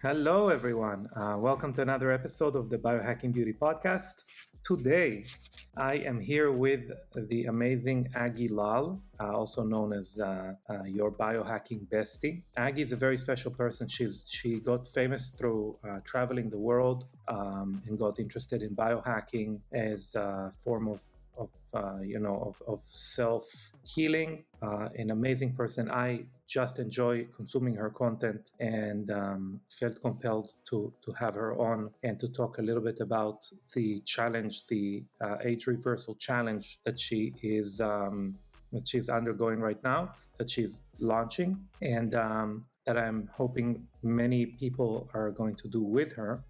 Hello, everyone. Welcome to another episode of the Biohacking Beauty podcast. Today, I am here with the amazing Aggie Lal, also known as your Biohacking Bestie. Aggie is a very special person. She got famous through traveling the world and got interested in biohacking as a form of self-healing. An amazing person. I just enjoy consuming her content and felt compelled to have her on and to talk a little bit about the challenge, the age reversal challenge that she's undergoing right now, that she's launching, and that I'm hoping many people are going to do with her.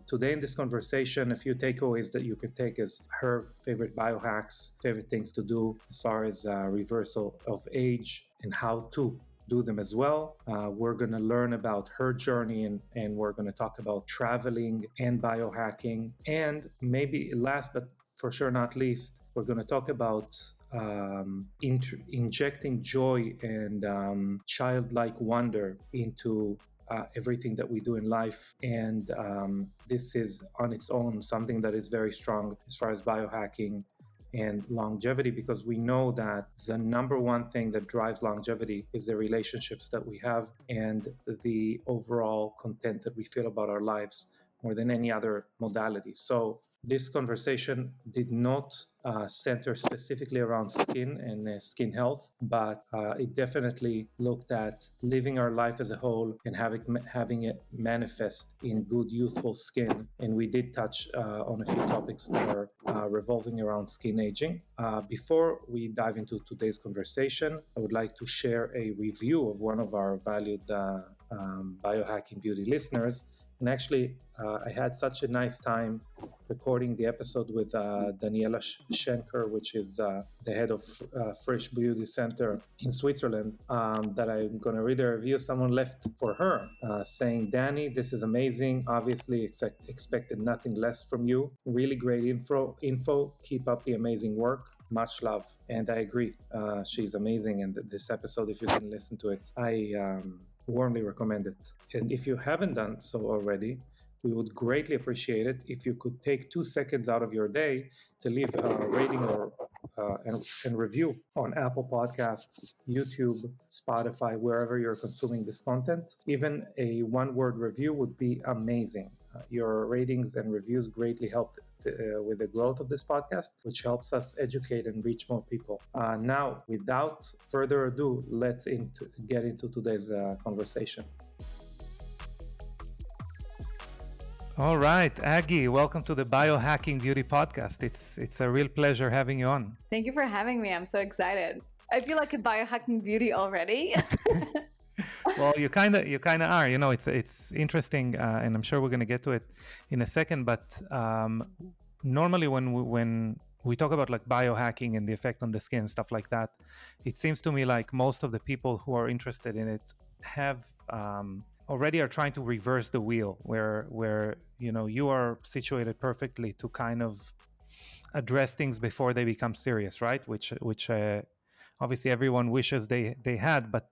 Today in this conversation, a few takeaways that you can take is her favorite biohacks, favorite things to do as far as reversal of age and how to do them as well. We're going to learn about her journey and we're going to talk about traveling and biohacking. And maybe last, but for sure not least, we're going to talk about injecting joy and childlike wonder into everything that we do in life. And this is on its own something that is very strong as far as biohacking and longevity, because we know that the number one thing that drives longevity is the relationships that we have and the overall content that we feel about our lives more than any other modality. So this conversation did not center specifically around skin and skin health, but it definitely looked at living our life as a whole and having it manifest in good, youthful skin. And we did touch on a few topics that are revolving around skin aging. Before we dive into today's conversation, I would like to share a review of one of our valued Biohacking Beauty listeners. And actually, I had such a nice time recording the episode with Daniela Schenker, which is the head of Fresh Beauty Center in Switzerland, that I'm going to read a review someone left for her, saying, "Danny, this is amazing. Obviously, expected nothing less from you. Really great info. Keep up the amazing work. Much love." And I agree. She's amazing. And this episode, if you can listen to it, I warmly recommend it. And if you haven't done so already, we would greatly appreciate it if you could take 2 seconds out of your day to leave a rating or and review on Apple Podcasts, YouTube, Spotify, wherever you're consuming this content. Even a one-word review would be amazing. Your ratings and reviews greatly help with the growth of this podcast, which helps us educate and reach more people. Now, without further ado, let's get into today's conversation. All right, Aggie, welcome to the Biohacking Beauty podcast. It's a real pleasure having you on. Thank you for having me. I'm so excited. I feel like a biohacking beauty already. Well, you kind of are. You know, it's interesting, and I'm sure we're going to get to it in a second. But normally, when we talk about like biohacking and the effect on the skin and stuff like that, it seems to me like most of the people who are interested in it have already are trying to reverse the wheel, where you are situated perfectly to kind of address things before they become serious, right? Which obviously everyone wishes they had, but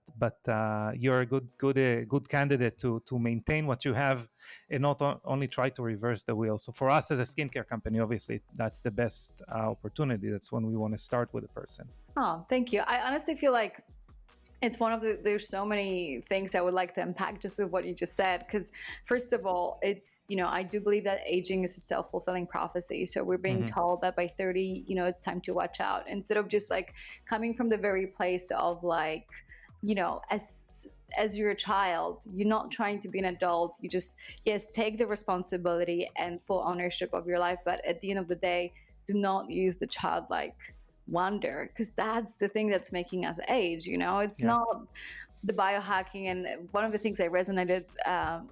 you're a good candidate to maintain what you have and not only try to reverse the wheel. So for us as a skincare company, obviously that's the best opportunity. That's when we want to start with a person. Oh, thank you. I honestly feel like it's one of there's so many things I would like to unpack just with what you just said. Because first of all, it's, I do believe that aging is a self-fulfilling prophecy. So we're being told that by 30, it's time to watch out, instead of just like coming from the very place of like, as you're a child, you're not trying to be an adult. You just, yes, take the responsibility and full ownership of your life. But at the end of the day, do not use the childlike wonder, because that's the thing that's making us age. It's not the biohacking. And one of the things I resonated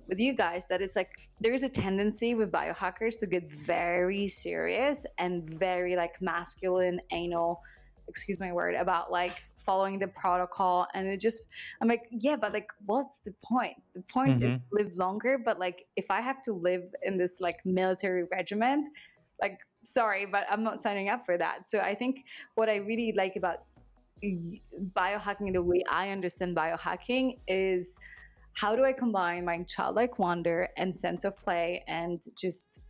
with you guys, that it's like there is a tendency with biohackers to get very serious and very like masculine, anal, excuse my word, about like following the protocol. And I'm like, yeah, but like, what's the point? The point is to live longer. But like, if I have to live in this like military regiment, like, sorry, but I'm not signing up for that. So I think what I really like about biohacking, the way I understand biohacking, is how do I combine my childlike wonder and sense of play and just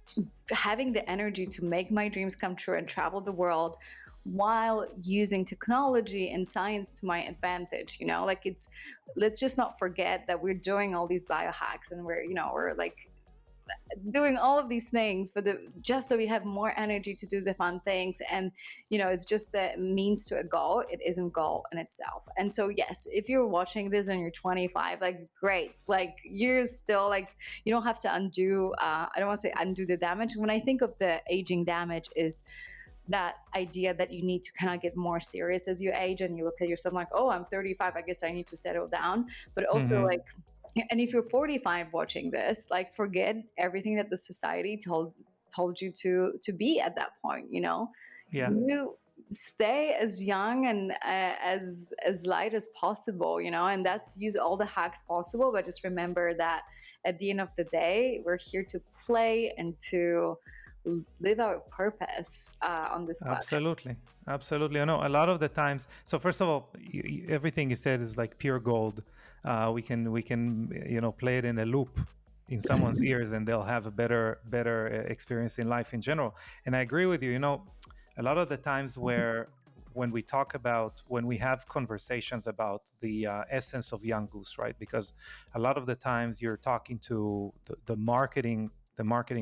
having the energy to make my dreams come true and travel the world while using technology and science to my advantage? Like, it's, let's just not forget that we're doing all these biohacks and we're like doing all of these things for the just so we have more energy to do the fun things. And it's just the means to a goal. It isn't goal in itself. And so yes, if you're watching this and you're 25, like, great, like, you're still like, you don't have to undo, I don't want to say undo the damage. When I think of the aging damage, is that idea that you need to kind of get more serious as you age, and you look at yourself like, oh, I'm 35, I guess I need to settle down. But also, Mm-hmm. like, and if you're 45 watching this, like, forget everything that the society told you to be at that point. Yeah. You stay as young and as light as possible, and that's use all the hacks possible. But just remember that at the end of the day, we're here to play and to live our purpose on this planet. Absolutely. I know a lot of the times. So first of all, everything you said is like pure gold. We can play it in a loop in someone's ears, and they'll have a better experience in life in general. And I agree with you. A lot of the times when we have conversations about the essence of young goose, right? Because a lot of the times you're talking to the marketing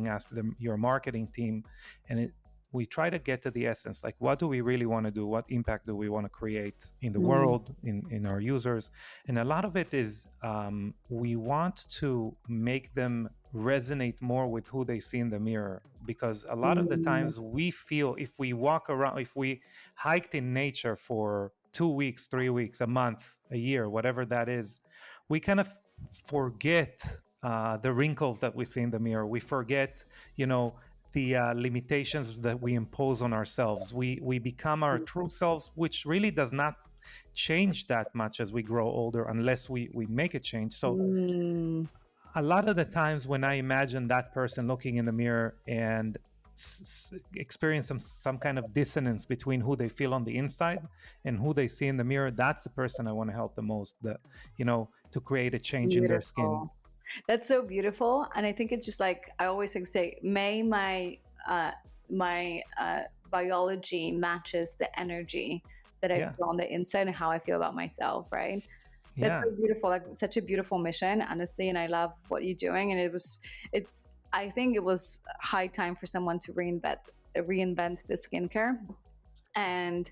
aspect, your marketing team, and we try to get to the essence, like, what do we really want to do? What impact do we want to create in the world, in our users? And a lot of it is we want to make them resonate more with who they see in the mirror, because a lot of the times we feel, if we hiked in nature for 2 weeks, 3 weeks, a month, a year, whatever that is, we kind of forget the wrinkles that we see in the mirror. We forget, the limitations that we impose on ourselves. We become our true selves, which really does not change that much as we grow older, unless we make a change. So a lot of the times when I imagine that person looking in the mirror and experience some kind of dissonance between who they feel on the inside and who they see in the mirror, that's the person I want to help the most, to create a change in their skin. Beautiful. That's so beautiful. And I think it's just like, I always like say, may my biology matches the energy that I feel on the inside and how I feel about myself, right? That's so beautiful. Like, such a beautiful mission, honestly. And I love what you're doing. And I think it was high time for someone to reinvent the skincare. And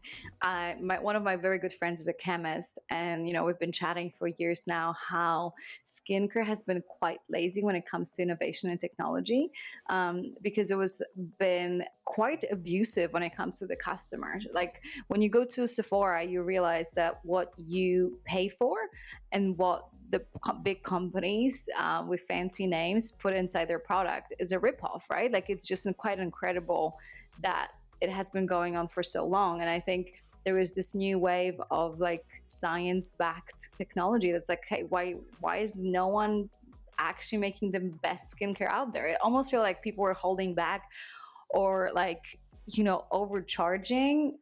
one of my very good friends is a chemist, and we've been chatting for years now how skincare has been quite lazy when it comes to innovation and technology, because it was been quite abusive when it comes to the customers. Like, when you go to Sephora, you realize that what you pay for and what the big companies with fancy names put inside their product is a ripoff, right? Like, it's just quite incredible that it has been going on for so long. And I think there is this new wave of like science-backed technology that's like, hey, why is no one actually making the best skincare out there? It almost feels like people were holding back, or like, overcharging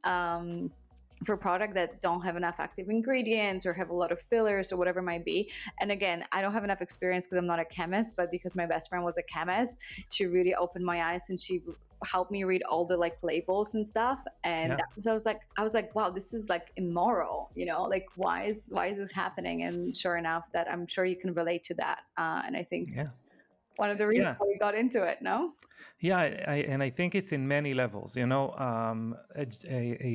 for product that don't have enough active ingredients or have a lot of fillers or whatever it might be. And again, I don't have enough experience because I'm not a chemist, but because my best friend was a chemist, she really opened my eyes, and she helped me read all the like labels and stuff. And so I was like, wow, this is like immoral, like, why is this happening? And sure enough, that I'm sure you can relate to that. And I think one of the reasons why we got into it, no? Yeah, and I think it's in many levels. A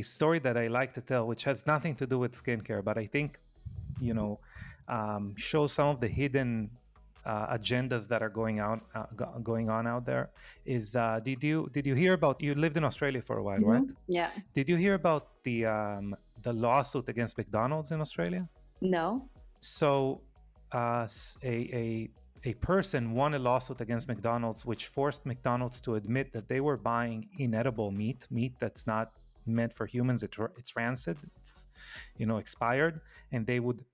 story that I like to tell, which has nothing to do with skincare, but I think, shows some of the hidden agendas that are going on out there. Is did you hear about? You lived in Australia for a while, right? Yeah. Did you hear about the lawsuit against McDonald's in Australia? No. So, a person won a lawsuit against McDonald's, which forced McDonald's to admit that they were buying inedible meat that's not meant for humans. It's rancid, it's expired, and they would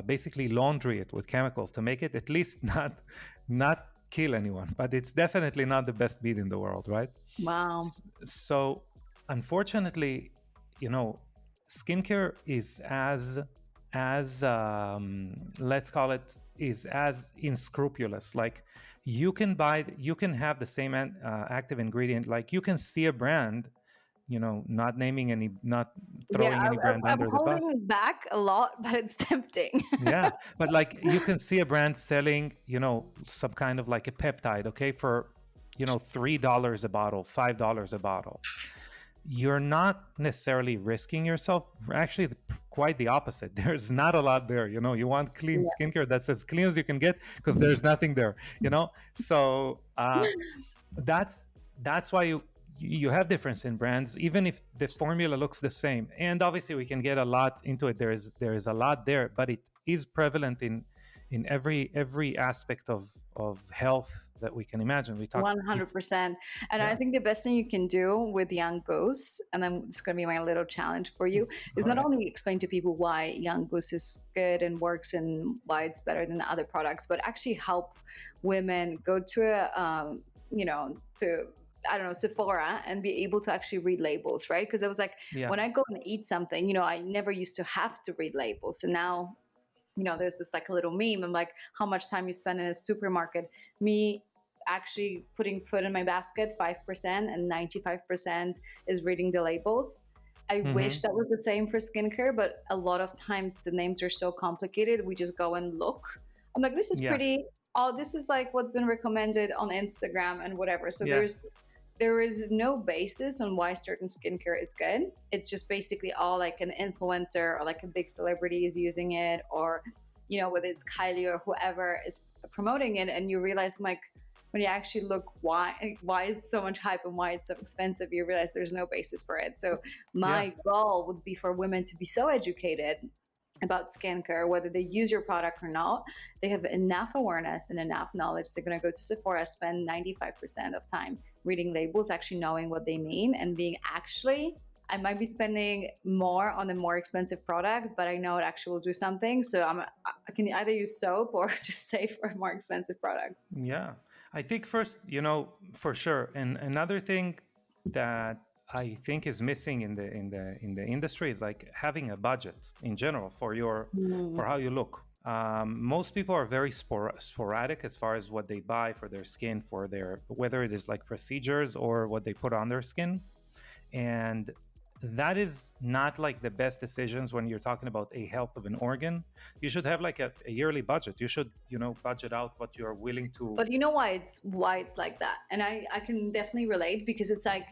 basically laundry it with chemicals to make it at least not kill anyone. But it's definitely not the best meat in the world, right? Wow. So unfortunately, skincare is as let's call it is as unscrupulous. Like you can have the same active ingredient. Like you can see a brand, not naming any, not Yeah, throwing any brand I'm under the bus. holding back a lot, but it's tempting. Yeah, but like you can see a brand selling, some kind of like a peptide, okay, for, $3 a bottle, $5 a bottle. You're not necessarily risking yourself. Actually, quite the opposite. There's not a lot there. You want clean Yeah. skincare that's as clean as you can get, because there's nothing there. So that's why you have difference in brands, even if the formula looks the same. And obviously, we can get a lot into it. There is a lot there, but it is prevalent in every aspect of health that we can imagine. We talk 100%. And Yeah. I think the best thing you can do with young goose, and it's going to be my little challenge for you, is Go not ahead. only explain to people why young goose is good and works and why it's better than other products, but actually help women go to to I don't know, Sephora and be able to actually read labels, right? Because I was like, Yeah. when I go and eat something, I never used to have to read labels. So now, there's this like a little meme. I'm like, how much time you spend in a supermarket? Me actually putting food in my basket, 5%, and 95% is reading the labels. I wish that was the same for skincare, but a lot of times the names are so complicated. We just go and look. I'm like, this is pretty. Oh, this is like what's been recommended on Instagram and whatever. So there is no basis on why certain skincare is good. It's just basically all like an influencer or like a big celebrity is using it, or whether it's Kylie or whoever is promoting it, and you realize like when you actually look why it's so much hype and why it's so expensive, you realize there's no basis for it. So my goal would be for women to be so educated about skincare, whether they use your product or not, they have enough awareness and enough knowledge. They're going to go to Sephora, spend 95% of time reading labels, actually knowing what they mean, and being I might be spending more on a more expensive product, but I know it actually will do something. So I can either use soap or just save for a more expensive product. Yeah. I think first, for sure. And another thing that I think is missing in the industry is like having a budget in general for how you look. Most people are very sporadic as far as what they buy for their skin, for whether it is like procedures or what they put on their skin. And that is not like the best decisions when you're talking about a health of an organ. You should have like a yearly budget. You should, budget out what you're willing to. But you know why it's like that? And I can definitely relate, because it's like,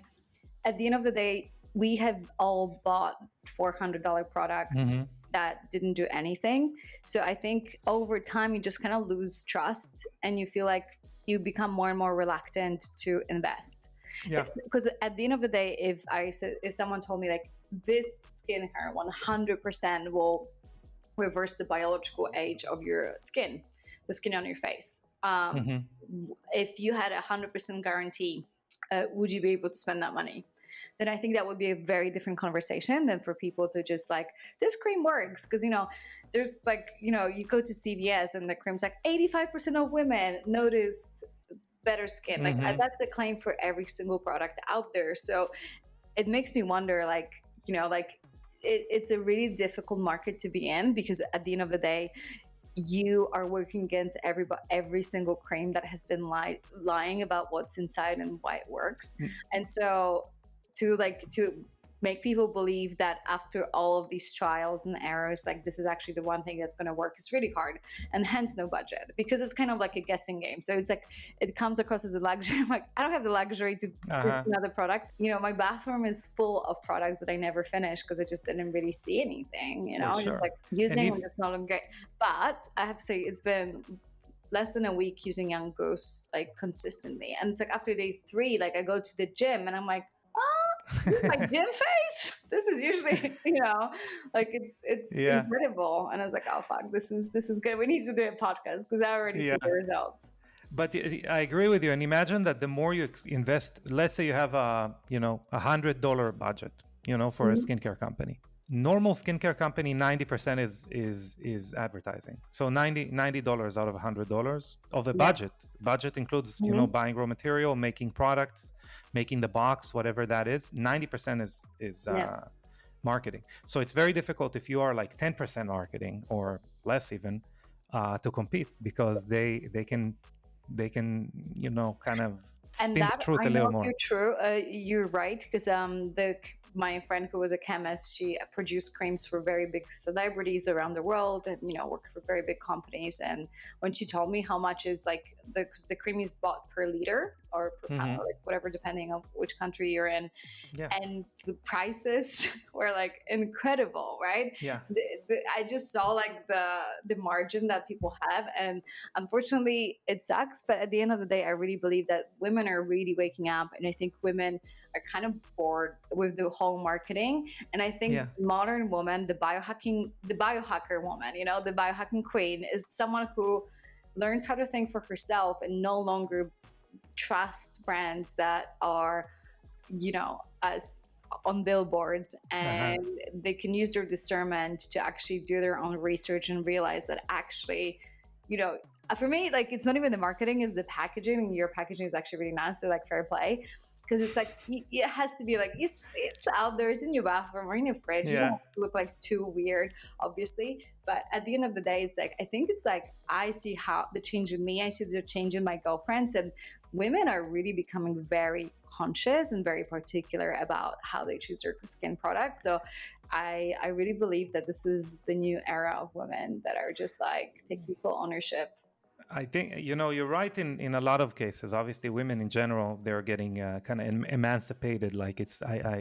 at the end of the day, we have all bought $400 products that didn't do anything. So I think over time, you just kind of lose trust and you feel like you become more and more reluctant to invest. Yeah. Because at the end of the day, if someone told me like this skincare 100% will reverse the biological age of your skin, the skin on your face. If you had 100% guarantee, would you be able to spend that money? Then I think that would be a very different conversation than for people to just like, this cream works. Because, there's like, you go to CVS and the cream's like 85% of women noticed better skin. Like that's the claim for every single product out there. So it makes me wonder, like, it's a really difficult market to be in, because at the end of the day, you are working against every single cream that has been lying about what's inside and why it works. And so to make people believe that after all of these trials and errors, like this is actually the one thing that's going to work, is really hard, and hence no budget, because it's kind of like a guessing game. So it's like it comes across as a luxury. I'm like, I don't have the luxury to take another product. My bathroom is full of products that I never finished because I just didn't really see anything. Sure. Just like using them, it's not great. But I have to say, it's been less than a week using Young Goose like consistently, and it's like after day 3, like I go to the gym and I'm like, this is my gym face. This is usually, like it's incredible. And I was like, oh fuck, this is good. We need to do a podcast because I already see the results. But I agree with you. And imagine that the more you invest, let's say you have $100 budget, for a skincare company. Normal skincare company, 90% is advertising. So $90 out of $100 of the budget. Budget includes, buying raw material, making products, making the box, whatever that is. 90% is marketing. So it's very difficult if you are like 10% marketing or less even. to compete, because they can kind of And spin the that truth I a know little more. you're true. You're right, because my friend who was a chemist, she produced creams for very big celebrities around the world, and worked for very big companies. And when she told me how much is like the cream is bought per liter or per pound, Hmm. or like whatever, depending on which country you're in, Yeah, and the prices were like incredible, right? yeah, I just saw like the margin that people have, and unfortunately it sucks, but at the end of the day, I really believe that women are really waking up, and I think women are kind of bored with the whole marketing. And I think yeah. the modern woman, the biohacker woman, the biohacking queen, is someone who learns how to think for herself and no longer trusts brands that are, as on billboards, Uh-huh. and they can use their discernment to actually do their own research and realize that actually, you know for me, like, it's not even the marketing, is the packaging, and your packaging is actually really nice, so like fair play, because it's like it has to be like it's out there, it's in your bathroom or in your fridge. You don't Yeah. have to look like too weird, obviously, but at the end of the day, it's like, I think it's like, I see how the change in me, I see the change in my girlfriends, and women are really becoming very conscious and very particular about how they choose their skin products. So I really believe that this is the new era of women that are just like taking full ownership. I think you're right in a lot of cases. Obviously, women in general, they're getting kind of emancipated. Like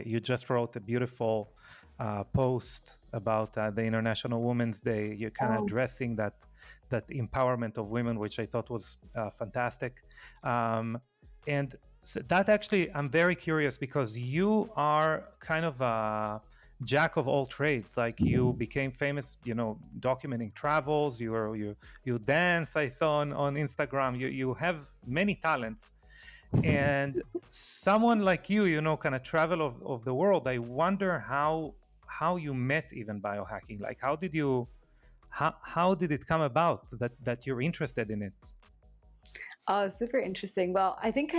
you just wrote a beautiful post about the International Women's Day. You're kind of Oh, addressing that empowerment of women, which I thought was fantastic. And so that actually, I'm very curious, because you are kind of a jack of all trades. Like, you became famous, documenting travels. You dance, I saw on Instagram. You have many talents, and someone like you kind of travel of the world. I wonder how you met even biohacking. Like, how did it come about that you're interested in it? oh, super interesting. Well, I think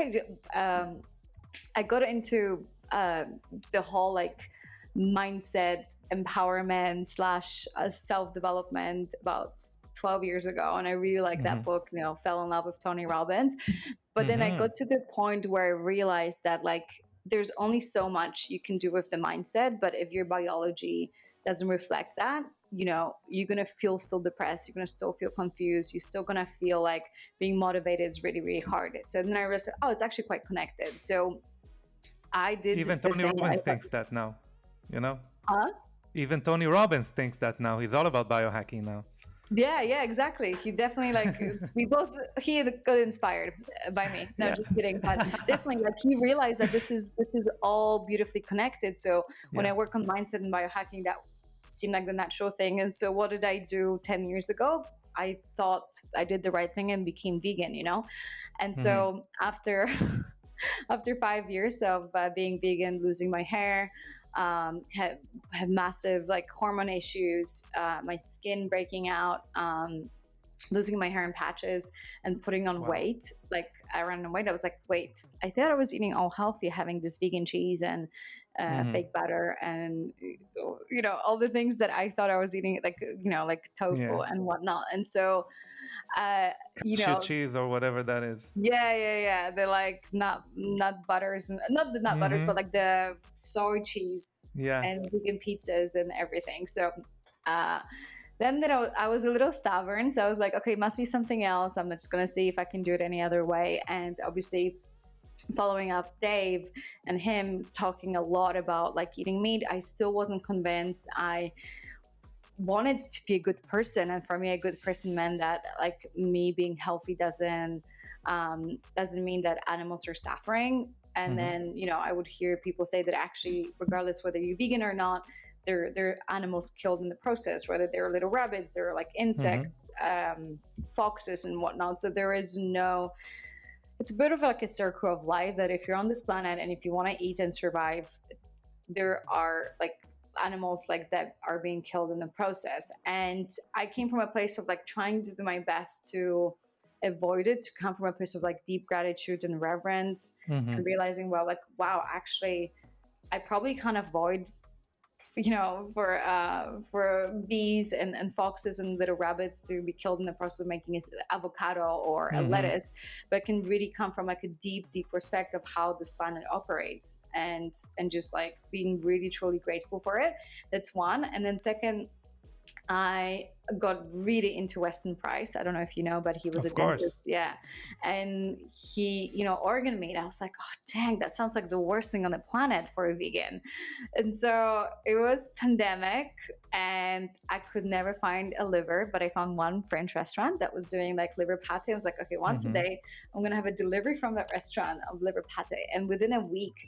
I got into the whole like mindset empowerment slash self development about 12 years ago, and I really liked Mm-hmm. that book. Fell in love with Tony Robbins, but then I Mm-hmm. got to the point where I realized that, like, there's only so much you can do with the mindset, but if your biology doesn't reflect that, you're gonna feel still depressed, you're gonna still feel confused, you're still gonna feel like being motivated is really, really hard. So then I realized, oh, it's actually quite connected. So I did Even this Tony thing. Robbins thinks that now. You know. Huh? Even Tony Robbins thinks that now. He's all about biohacking now. Yeah, yeah, exactly. He definitely, like, we both, he got inspired by me. No, Yeah. just kidding. But definitely, like, he realized that this is all beautifully connected. So when Yeah. I work on mindset and biohacking, that seemed like the natural thing. And so what did I do 10 years ago? I thought I did the right thing and became vegan, And Mm-hmm. so after after 5 years of being vegan, losing my hair, have massive like hormone issues, my skin breaking out, losing my hair in patches, and putting on Wow. weight. Like, I ran on weight. I was like, wait, I thought I was eating all healthy, having this vegan cheese and Mm-hmm. fake butter, and all the things that I thought I was eating, like like Yeah. tofu and whatnot. And so uh, you Cashew know cheese or whatever that is. yeah, yeah, yeah. They're like nut butters, and not the nut butters, Mm-hmm. but like the soy cheese Yeah. and vegan pizzas and everything. So uh, then I was a little stubborn, so I was like, okay, it must be something else. I'm just gonna see if I can do it any other way. And obviously, following up Dave and him talking a lot about like eating meat, I still wasn't convinced. I wanted to be a good person, and for me, a good person meant that, like, me being healthy doesn't mean that animals are suffering. And Mm-hmm. then I would hear people say that actually, regardless whether you're vegan or not, there are animals killed in the process, whether they're little rabbits, they're like Mm-hmm. insects, foxes and whatnot. So there is no, it's a bit of like a circle of life, that if you're on this planet and if you want to eat and survive, there are like animals like that are being killed in the process. And I came from a place of like trying to do my best to avoid it, to come from a place of like deep gratitude and reverence, Mm-hmm. and realizing, well, like, wow, actually I probably can't avoid for bees and foxes and little rabbits to be killed in the process of making an avocado or a lettuce, but can really come from like a deep perspective of how this planet operates, and just like being really truly grateful for it. That's one. And then second, I got really into Weston Price. I don't know if you know, but he was a Of course. dentist. Yeah. And he, organ meat. I was like, oh, dang, that sounds like the worst thing on the planet for a vegan. And so it was pandemic and I could never find a liver, but I found one French restaurant that was doing like liver pate. I was like, okay, once a day, I'm going to have a delivery from that restaurant of liver pate. And within a week,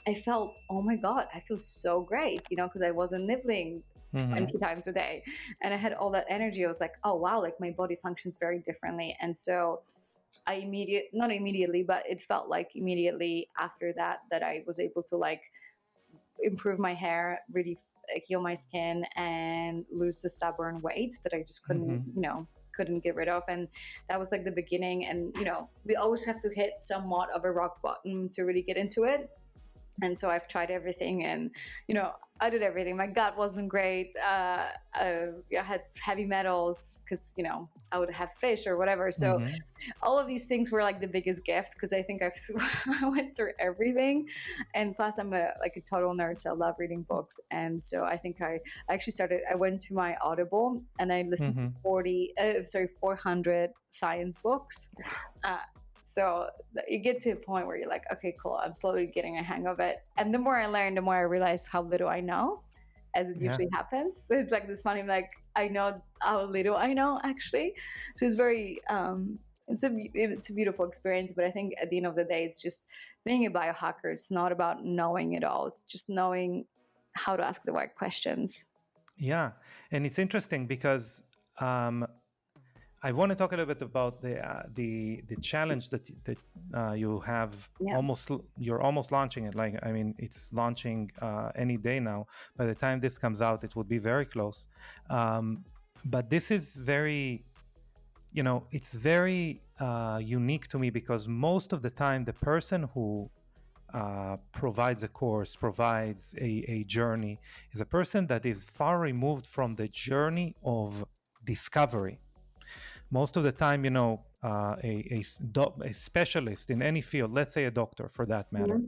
I felt, oh my God, I feel so great, because I wasn't nibbling 20 times a day and I had all that energy. I was like, oh wow, like my body functions very differently. And so not immediately, but it felt like immediately after that I was able to like improve my hair, really heal my skin and lose the stubborn weight that I just couldn't get rid of. And that was like the beginning. And we always have to hit somewhat of a rock bottom to really get into it. And so I've tried everything, and I did everything. My gut wasn't great. I had heavy metals because I would have fish or whatever. So all of these things were like the biggest gift, because I think I went through everything. And plus, I'm a total nerd, so I love reading books. And so I think I went to my Audible and I listened to 400 science books. So you get to a point where you're like, okay, cool, I'm slowly getting a hang of it. And the more I learn, the more I realize how little I know, as it usually happens. So it's like this funny, like, I know how little I know actually. So it's very, it's a beautiful experience. But I think at the end of the day, it's just being a biohacker. It's not about knowing it all. It's just knowing how to ask the right questions. Yeah. And it's interesting because, I want to talk a little bit about the challenge that you have. You're almost launching it. Like, I mean, it's launching any day now. By the time this comes out, it will be very close. But this is very, it's very unique to me, because most of the time, the person who provides a course, provides a journey, is a person that is far removed from the journey of discovery. Most of the time, a specialist in any field, let's say a doctor for that matter,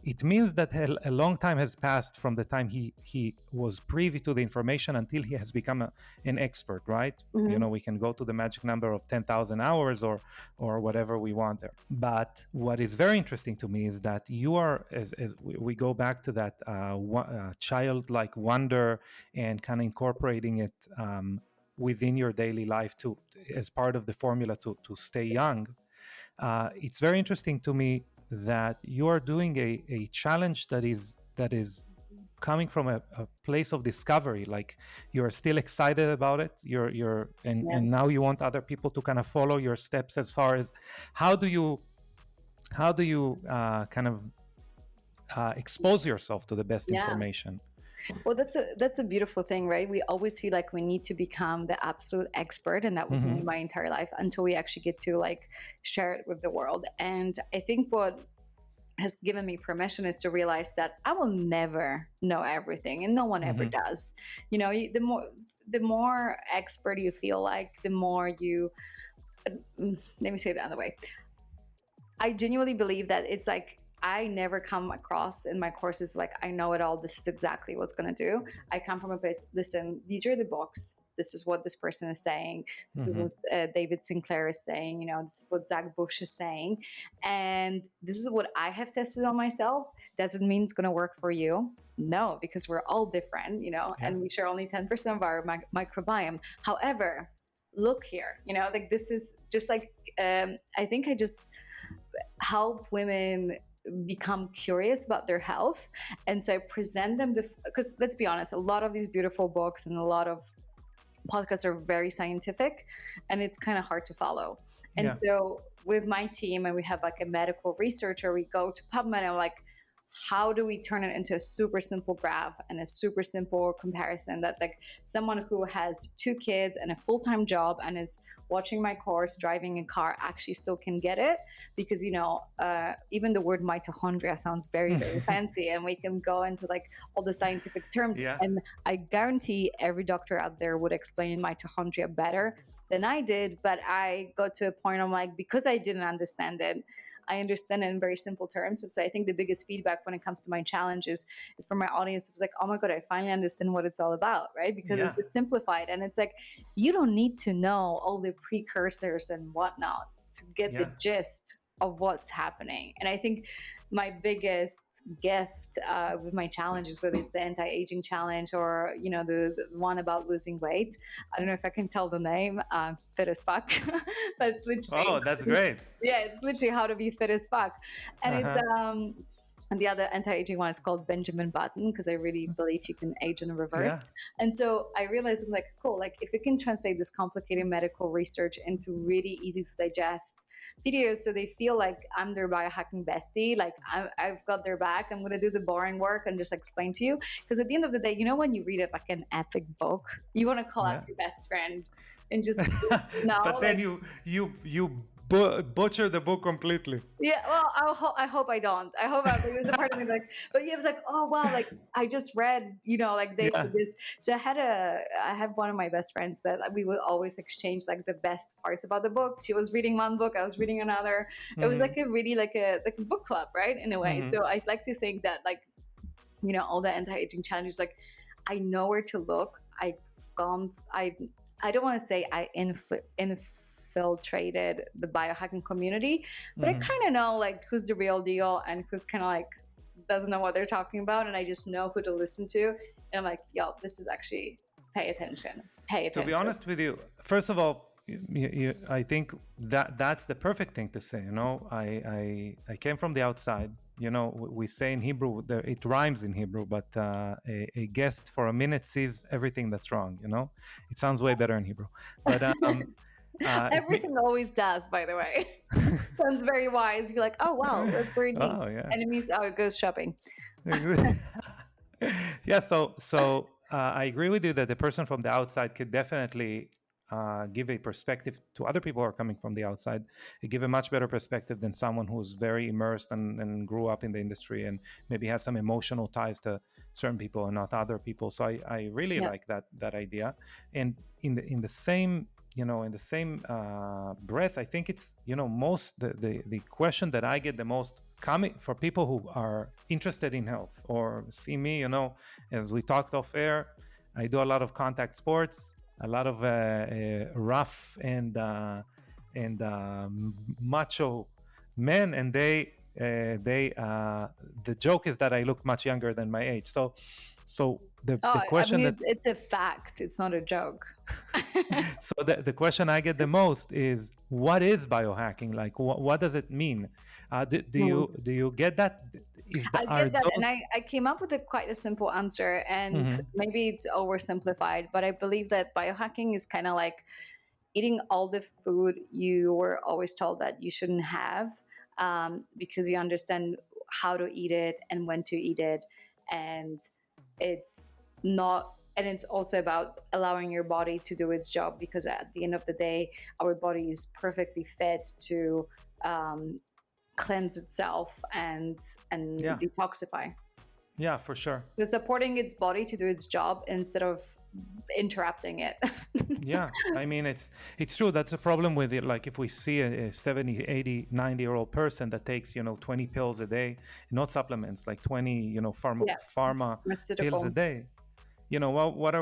it means that a long time has passed from the time he was privy to the information until he has become an expert, right? We can go to the magic number of 10,000 hours or whatever we want there. But what is very interesting to me is that you are, as we go back to that childlike wonder and kind of incorporating it within your daily life as part of the formula to stay young. It's very interesting to me that you are doing a challenge that is coming from a place of discovery. Like, you're still excited about it. And now you want other people to kind of follow your steps as far as how do you kind of expose yourself to the best information. Well, that's a beautiful thing, right? We always feel like we need to become the absolute expert, and that was me my entire life, until we actually get to like share it with the world. And I think what has given me permission is to realize that I will never know everything, and no one ever does. The more expert you feel like, the more you. Let me say it another way. I genuinely believe that it's like, I never come across in my courses like, I know it all, this is exactly what's going to do. I come from a place, listen, these are the books. This is what this person is saying. This is what David Sinclair is saying. This is what Zach Bush is saying. And this is what I have tested on myself. Does it mean it's going to work for you? No, because we're all different, and we share only 10% of our microbiome. However, look here, like, this is just like, I think I just help women become curious about their health. And so I present them because let's be honest, a lot of these beautiful books and a lot of podcasts are very scientific, and it's kind of hard to follow. And so with my team, and we have like a medical researcher, we go to PubMed and I'm like, how do we turn it into a super simple graph and a super simple comparison that like someone who has 2 kids and a full-time job and is watching my course driving a car actually still can get it? Because even the word mitochondria sounds very, very fancy, and we can go into like all the scientific terms, Yeah. and I guarantee every doctor out there would explain mitochondria better than I did. But I got to a point, I'm like, because I didn't understand it, I understand it in very simple terms. So I think the biggest feedback when it comes to my challenges is from my audience. It was like, oh my God, I finally understand what it's all about, right? Because it's Yeah. just simplified. And it's like, you don't need to know all the precursors and whatnot to get the Yeah. gist of what's happening. And I think my biggest gift with my challenges, whether it's the anti-aging challenge or the one about losing weight, I don't know if I can tell the name, fit as fuck, but it's literally, Oh, that's great. yeah, it's literally how to be fit as fuck. And Uh-huh. it's and the other anti-aging one is called Benjamin Button, because I really believe you can age in reverse. Yeah. And so I realized, I'm like, cool, like if we can translate this complicated medical research into really easy to digest videos, so they feel like I'm their biohacking bestie, like I've got their back, I'm going to do the boring work and just explain to you. Because at the end of the day, when you read it like an epic book, you want to call up your best friend and just But then you butcher the book completely. Yeah, well, I hope I don't. I hope there's a part of me like, but yeah, it was like, oh wow, like I just read, like they said this. So I have one of my best friends that we would always exchange like the best parts about the book. She was reading one book, I was reading another. It was like a really like a book club, right? In a way. So I like to think that like, all the anti-aging challenges, like I know where to look. I don't want to say I infiltrated the biohacking community, but I kind of know like who's the real deal and who's kind of like doesn't know what they're talking about, and I just know who to listen to. And I'm like, yo, this is actually pay attention. To be honest with you, first of all, I think that's the perfect thing to say. I came from the outside. We say in Hebrew, it rhymes in Hebrew, but a guest for a minute sees everything that's wrong. It sounds way better in Hebrew, but everything always does, by the way. Sounds very wise. You're like, oh wow, we're pretty neat. Oh, yeah. Enemies out goes shopping. Yeah, so I agree with you that the person from the outside could definitely give a perspective to other people who are coming from the outside. It give a much better perspective than someone who's very immersed and grew up in the industry and maybe has some emotional ties to certain people and not other people. So I really like that idea. And in the same breath, I think it's most the question that I get the most coming for people who are interested in health or see me, as we talked off air, I do a lot of contact sports, a lot of rough and macho men, and they the joke is that I look much younger than my age. So the question it's a fact, it's not a joke. So the question I get the most is, what is biohacking? Like, what does it mean? Do you get that? I get that, and I came up with quite a simple answer, and maybe it's oversimplified, but I believe that biohacking is kind of like eating all the food you were always told that you shouldn't have, because you understand how to eat it and when to eat it, and it's also about allowing your body to do its job, because at the end of the day, our body is perfectly fit to cleanse itself and detoxify. Yeah, for sure. So supporting its body to do its job instead of interrupting it. Yeah, I mean, it's true. That's a problem with it. Like if we see a 70, 80, 90-year-old person that takes 20 pills a day, not supplements, like 20 pharma pills a day, what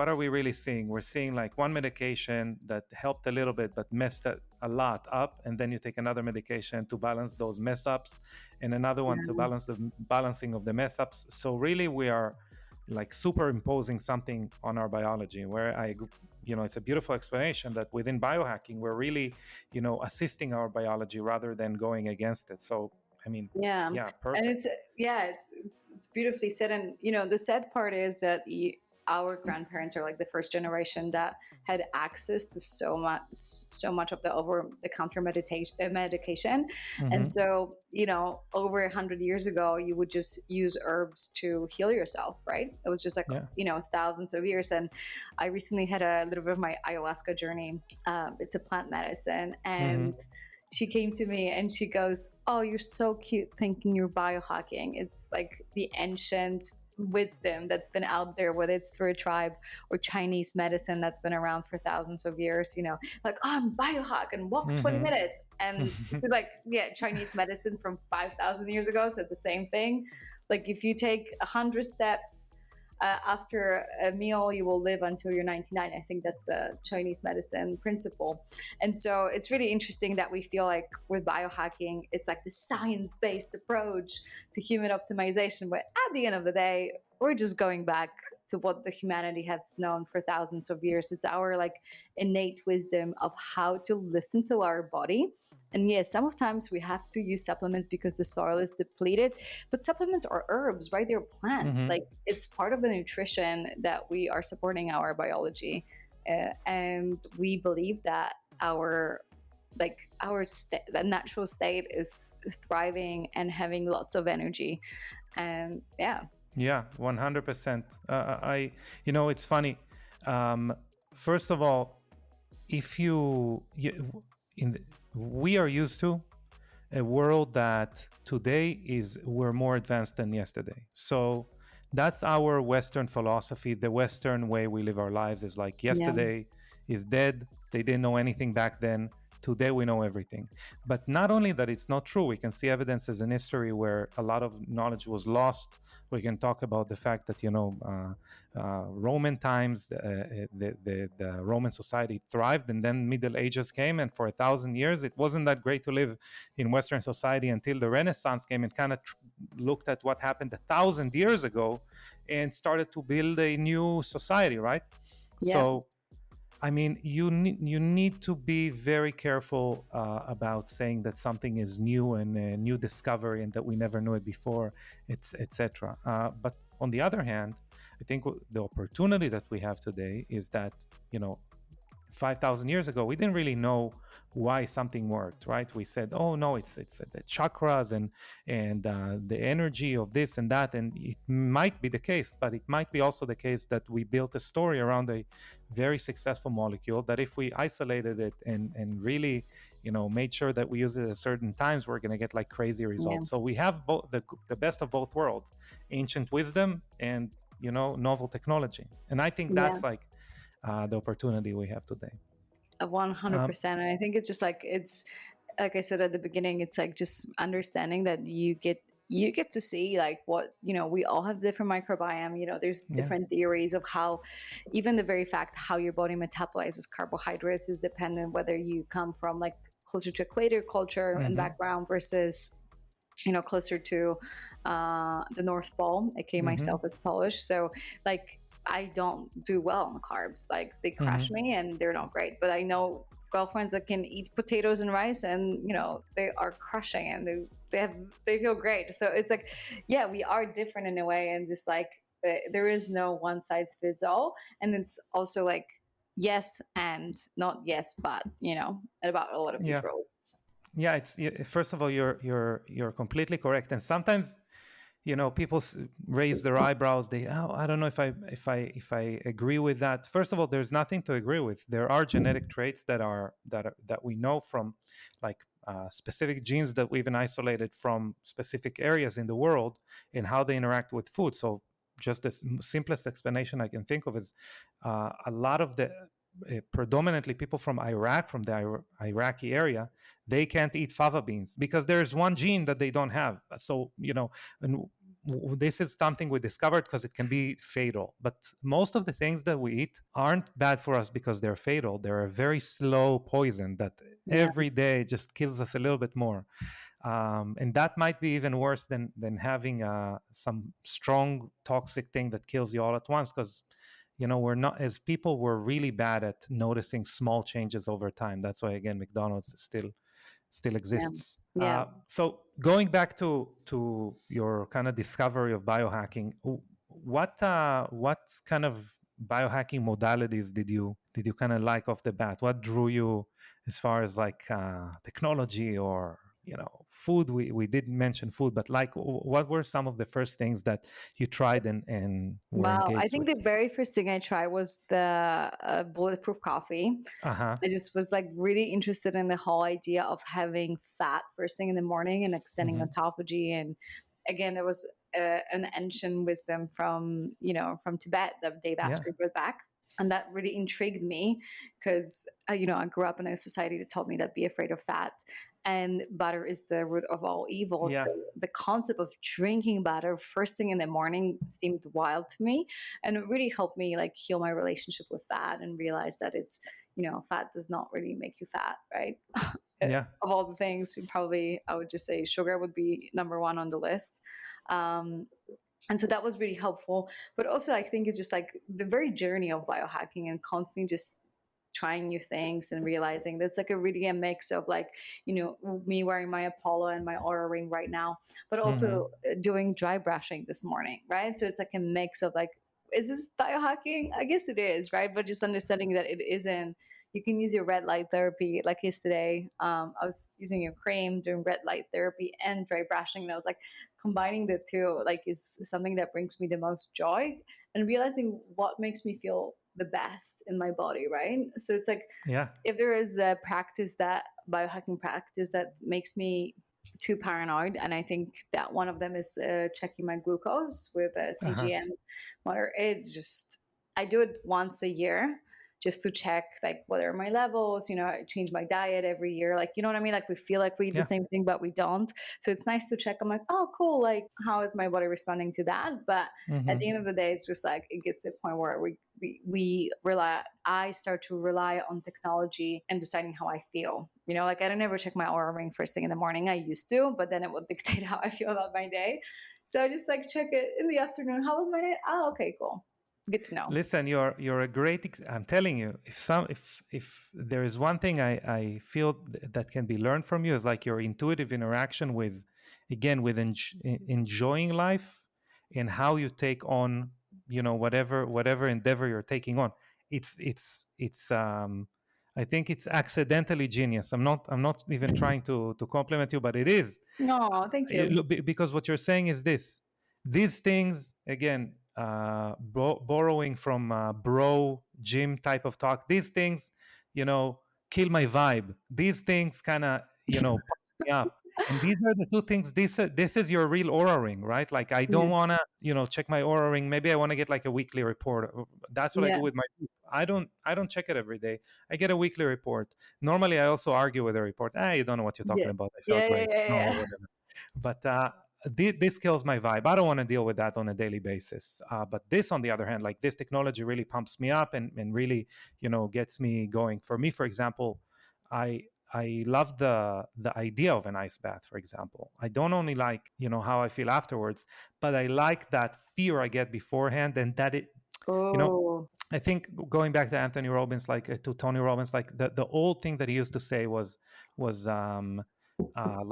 are we really seeing? We're seeing like one medication that helped a little bit but messed a lot up, and then you take another medication to balance those mess ups, and another one to balance the balancing of the mess ups. So really we are like superimposing something on our biology, where it's a beautiful explanation that within biohacking we're really assisting our biology rather than going against it. So I mean, perfect. And it's beautifully said. And the sad part is that our grandparents are like the first generation that had access to so much of the over the counter medication. And Mm-hmm. so, over 100 years ago, you would just use herbs to heal yourself, right? It was just like, Yeah. thousands of years. And I recently had a little bit of my ayahuasca journey. It's a plant medicine. Mm-hmm. And she came to me and she goes, "Oh, you're so cute thinking you're biohacking. It's like the ancient wisdom that's been out there, whether it's through a tribe or Chinese medicine that's been around for thousands of years, like, oh, I'm biohack and walk 20 Mm-hmm. minutes. And so, like, yeah, Chinese medicine from 5,000 years ago said the same thing. Like, if you take 100 steps after a meal, you will live until you're 99. I think that's the Chinese medicine principle. And so it's really interesting that we feel like with biohacking, it's like the science based approach to human optimization. But at the end of the day, we're just going back to what the humanity has known for thousands of years. It's our like innate wisdom of how to listen to our body. And yes, sometimes we have to use supplements because the soil is depleted, but supplements are herbs, right? They're plants. Mm-hmm. Like it's part of the nutrition that we are supporting our biology. And we believe that the natural state is thriving and having lots of energy. And yeah. Yeah, 100%. It's funny. First of all, if we are used to a world that today we're more advanced than yesterday. So that's our Western philosophy. The Western way we live our lives is like Yeah. yesterday is dead. They didn't know anything back then. Today we know everything. But not only that, it's not true. We can see evidences in history where a lot of knowledge was lost. We can talk about the fact that Roman times, the Roman society thrived, and then Middle Ages came, and for 1,000 years it wasn't that great to live in Western society until the Renaissance came and kind of looked at what happened 1,000 years ago and started to build a new society, right? Yeah. So I mean, you need to be very careful about saying that something is new and a new discovery and that we never knew it before, etc. But on the other hand, I think the opportunity that we have today is that 5,000 years ago we didn't really know why something worked, right? We said, oh no, it's the chakras and the energy of this and that, and it might be the case, but it might be also the case that we built a story around a very successful molecule that if we isolated it and really made sure that we use it at certain times, we're going to get like crazy results. Yeah. So we have both the best of both worlds, ancient wisdom and novel technology, and I think Yeah. that's like the opportunity we have today. 100%. And I think it's just like, it's like I said at the beginning, it's like just understanding that you get to see like what we all have different microbiome. There's different theories of how even the very fact how your body metabolizes carbohydrates is dependent whether you come from like closer to equator culture and background versus closer to the North Pole. I myself is Polish, so like I don't do well on carbs. Like they crash me and they're not great. But I know girlfriends that can eat potatoes and rice and they are crushing and they feel great. So it's like, yeah, we are different in a way, and just like there is no one size fits all. And it's also like yes and not yes but about a lot of these roles. Yeah, it's first of all, you're completely correct, and sometimes people raise their eyebrows. I don't know if I agree with that. First of all, there's nothing to agree with. There are genetic traits that we know from, like specific genes that we've been isolated from specific areas in the world and how they interact with food. So just the simplest explanation I can think of is a lot of the predominantly people from Iraq, from the Iraqi area, they can't eat fava beans because there's one gene that they don't have. So and this is something we discovered because it can be fatal. But most of the things that we eat aren't bad for us because they're fatal. They're a very slow poison that every day just kills us a little bit more. And that might be even worse than having some strong toxic thing that kills you all at once, because we're not, as people, we're really bad at noticing small changes over time. That's why, again, McDonald's still exists. Yeah. So going back to your kind of discovery of biohacking, what's kind of biohacking modalities did you kind of like off the bat? What drew you as far as like technology or food? We did mention food, but like what were some of the first things that you tried and were Wow. I engaged think with? the very first thing I tried was the bulletproof coffee. Uh-huh. I just was like really interested in the whole idea of having fat first thing in the morning and extending Mm-hmm. autophagy. And again, there was an ancient wisdom from, from Tibet that they've Yeah. asked people back. And that really intrigued me because, I grew up in a society that told me that be afraid of fat and butter is the root of all evil. Yeah. So the concept of drinking butter first thing in the morning seemed wild to me. And it really helped me like heal my relationship with fat and realize that it's, fat does not really make you fat, right? Yeah. Of all the things, probably I would just say sugar would be number one on the list. Um, and so that was really helpful. But also, I think it's just like the very journey of biohacking and constantly just trying new things and realizing that's like a mix of like, me wearing my Apollo and my Aura ring right now, but Mm-hmm. also doing dry brushing this morning, right? So it's like a mix of like, is this biohacking? I guess it is, right? But just understanding that it isn't. You can use your red light therapy. Like yesterday, I was using a cream, doing red light therapy and dry brushing, and I was like, combining the two like is something that brings me the most joy, and realizing what makes me feel the best in my body, right? So it's like Yeah. if there is a practice that biohacking practice that makes me too paranoid, and I think that one of them is checking my glucose with a Uh-huh. CGM monitor. It's just I do it once a year just to check like what are my levels. I change my diet every year, like you know what I mean, like we feel like we eat the Yeah. same thing but we don't. So it's nice to check. I'm like, oh cool, like how is my body responding to that? But at Mm-hmm. the end of the day, it's just like it gets to a point where we rely. I start to rely on technology and deciding how I feel. Like I don't ever check my Aura ring first thing in the morning. I used to, but then it would dictate how I feel about my day. So I just like check it in the afternoon. How was my day? Oh, okay, cool. Good to know. Listen, you're a great. I'm telling you, if there is one thing I feel that can be learned from you is like your intuitive interaction with, again, with enjoying life and how you take on, whatever endeavor you're taking on. It's I think it's accidentally genius. I'm not even trying to compliment you, but it is. No, thank you. Because what you're saying is this: these things, again, borrowing from bro gym type of talk, these things, you know kill my vibe. These things kind of, pump me up. And these are the two things. This is your real Aura ring, right? Like, I don't Yeah. want to, check my Aura ring. Maybe I want to get like a weekly report. That's what I Yeah. do with my. I don't check it every day. I get a weekly report. Normally I also argue with the report. You don't know what you're Yeah. talking about. I felt Yeah. Yeah. great. Yeah. No, Yeah. whatever. But this kills my vibe. I don't want to deal with that on a daily basis. But this, on the other hand, like, this technology really pumps me up and really, gets me going. For me, for example, I I love the idea of an ice bath, for example. I don't only like, how I feel afterwards, but I like that fear I get beforehand, and that it, you know, Oh, I think, going back to Anthony Robbins, like, to Tony Robbins, like, the old thing that he used to say was